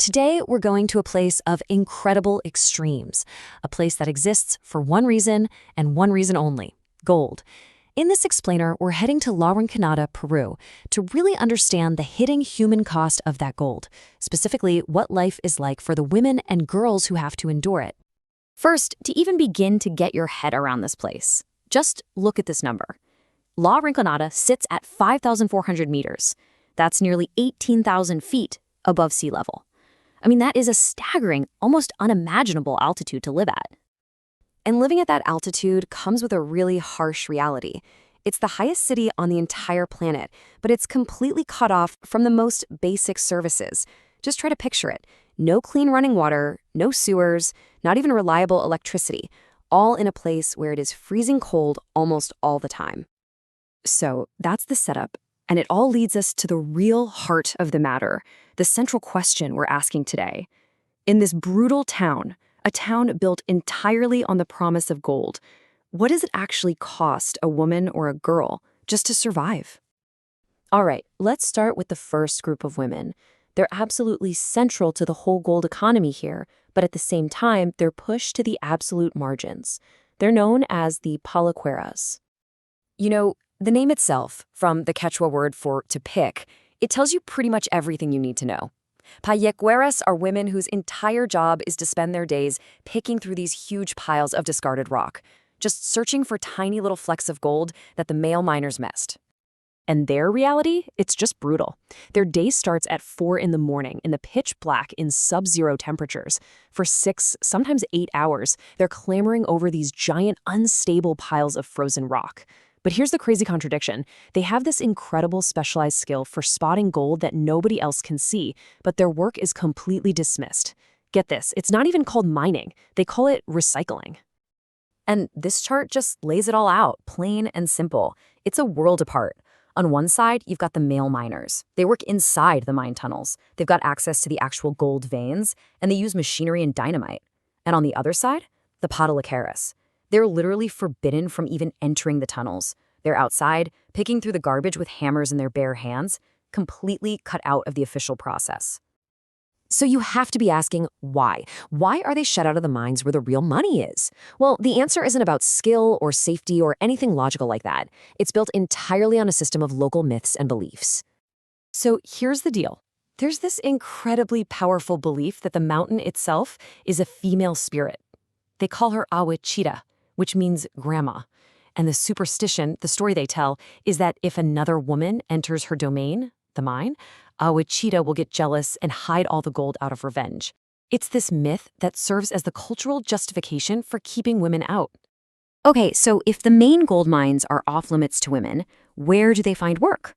Today, we're going to a place of incredible extremes, a place that exists for one reason and one reason only: gold. In this explainer, we're heading to Rinconada, Peru, to really understand the hidden human cost of that gold, specifically what life is like for the women and girls who have to endure it. First, to even begin to get your head around this place, just look at this number. La Rinconada sits at 5,400 meters. That's nearly 18,000 feet above sea level. I mean, that is a staggering, almost unimaginable altitude to live at. And living at that altitude comes with a really harsh reality. It's the highest city on the entire planet, but it's completely cut off from the most basic services. Just try to picture it. No clean running water, no sewers, not even reliable electricity, all in a place where it is freezing cold almost all the time. So that's the setup, and it all leads us to the real heart of the matter, the central question we're asking today. In this brutal town, a town built entirely on the promise of gold, what does it actually cost a woman or a girl just to survive? All right, let's start with the first group of women. They're absolutely central to the whole gold economy here, but at the same time, they're pushed to the absolute margins. They're known as the palaqueras. You know, the name itself, from the Quechua word for to pick, it tells you pretty much everything you need to know. Payequeras are women whose entire job is to spend their days picking through these huge piles of discarded rock, just searching for tiny little flecks of gold that the male miners missed. And their reality, it's just brutal. Their day starts at 4 in the morning in the pitch black in sub-zero temperatures. For 6, sometimes 8 hours, they're clambering over these giant, unstable piles of frozen rock. But here's the crazy contradiction. They have this incredible specialized skill for spotting gold that nobody else can see, but their work is completely dismissed. Get this, it's not even called mining. They call it recycling. And this chart just lays it all out, plain and simple. It's a world apart. On one side, you've got the male miners. They work inside the mine tunnels. They've got access to the actual gold veins, and they use machinery and dynamite. And on the other side, the palaqueras. They're literally forbidden from even entering the tunnels. They're outside, picking through the garbage with hammers in their bare hands, completely cut out of the official process. So you have to be asking, why? Why are they shut out of the mines where the real money is? Well, the answer isn't about skill or safety or anything logical like that. It's built entirely on a system of local myths and beliefs. So here's the deal. There's this incredibly powerful belief that the mountain itself is a female spirit. They call her Abuelita, which means grandma. And the superstition, the story they tell, is that if another woman enters her domain, the mine, Abuelita will get jealous and hide all the gold out of revenge. It's this myth that serves as the cultural justification for keeping women out. Okay, so if the main gold mines are off limits to women, where do they find work?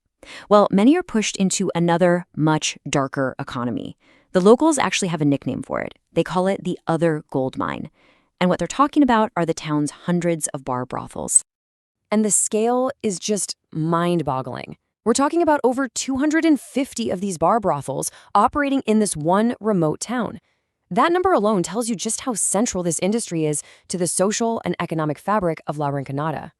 Well, many are pushed into another, much darker economy. The locals actually have a nickname for it. They call it the other gold mine. And what they're talking about are the town's hundreds of bar brothels. And the scale is just mind-boggling. We're talking about over 250 of these bar brothels operating in this one remote town. That number alone tells you just how central this industry is to the social and economic fabric of La Rinconada.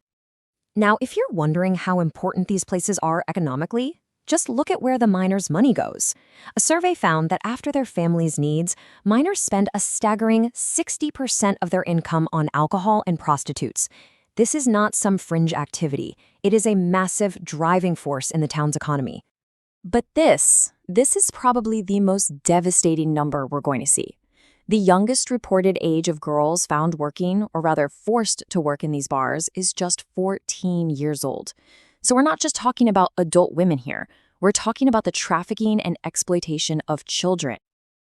Now, if you're wondering how important these places are economically, just look at where the miners' money goes. A survey found that after their families' needs, miners spend a staggering 60% of their income on alcohol and prostitutes. This is not some fringe activity. It is a massive driving force in the town's economy. But this is probably the most devastating number we're going to see. The youngest reported age of girls found working, or rather forced to work in these bars, is just 14 years old. So we're not just talking about adult women here. We're talking about the trafficking and exploitation of children.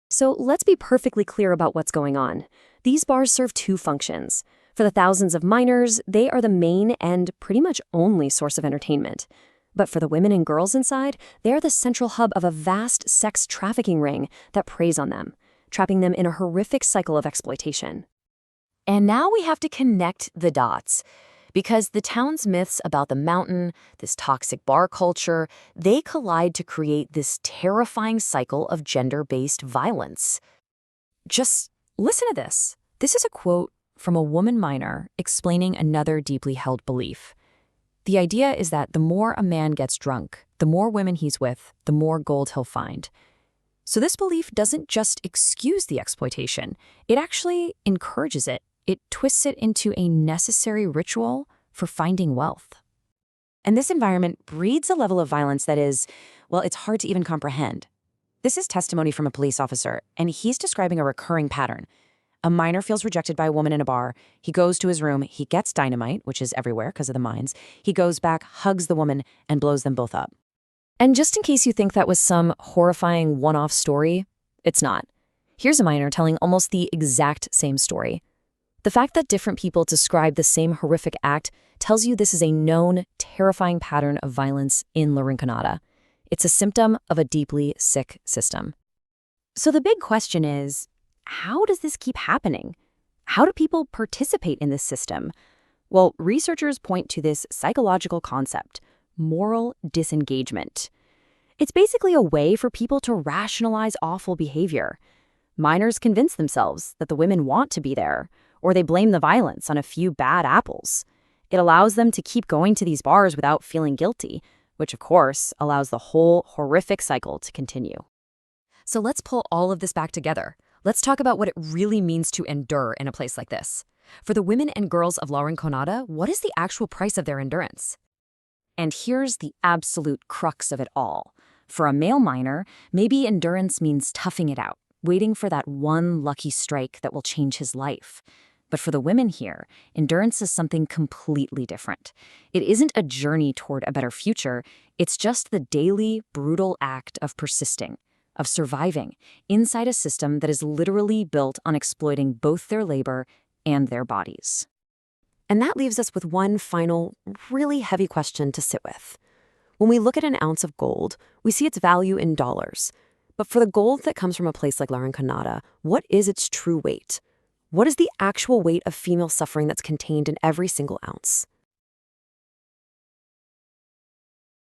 So let's be perfectly clear about what's going on. These bars serve two functions. For the thousands of miners, they are the main and pretty much only source of entertainment. But for the women and girls inside, they are the central hub of a vast sex trafficking ring that preys on them, trapping them in a horrific cycle of exploitation. And now we have to connect the dots. Because the town's myths about the mountain, this toxic bar culture, they collide to create this terrifying cycle of gender-based violence. Just listen to this. This is a quote from a woman miner explaining another deeply held belief. The idea is that the more a man gets drunk, the more women he's with, the more gold he'll find. So this belief doesn't just excuse the exploitation, it actually encourages it. It twists it into a necessary ritual for finding wealth. And this environment breeds a level of violence that is, well, it's hard to even comprehend. This is testimony from a police officer, and he's describing a recurring pattern. A miner feels rejected by a woman in a bar. He goes to his room, he gets dynamite, which is everywhere because of the mines. He goes back, hugs the woman, and blows them both up. And just in case you think that was some horrifying one-off story, it's not. Here's a miner telling almost the exact same story. The fact that different people describe the same horrific act tells you this is a known, terrifying pattern of violence in La Rinconada. It's a symptom of a deeply sick system. So the big question is, how does this keep happening? How do people participate in this system? Well, researchers point to this psychological concept, moral disengagement. It's basically a way for people to rationalize awful behavior. Miners convince themselves that the women want to be there, or they blame the violence on a few bad apples. It allows them to keep going to these bars without feeling guilty, which of course allows the whole horrific cycle to continue. So let's pull all of this back together. Let's talk about what it really means to endure in a place like this. For the women and girls of La Rinconada, what is the actual price of their endurance? And here's the absolute crux of it all. For a male miner, maybe endurance means toughing it out, waiting for that one lucky strike that will change his life. But for the women here, endurance is something completely different. It isn't a journey toward a better future, it's just the daily, brutal act of persisting, of surviving, inside a system that is literally built on exploiting both their labor and their bodies. And that leaves us with one final, really heavy question to sit with. When we look at an ounce of gold, we see its value in dollars. But for the gold that comes from a place like La Rinconada, what is its true weight? What is the actual weight of female suffering that's contained in every single ounce?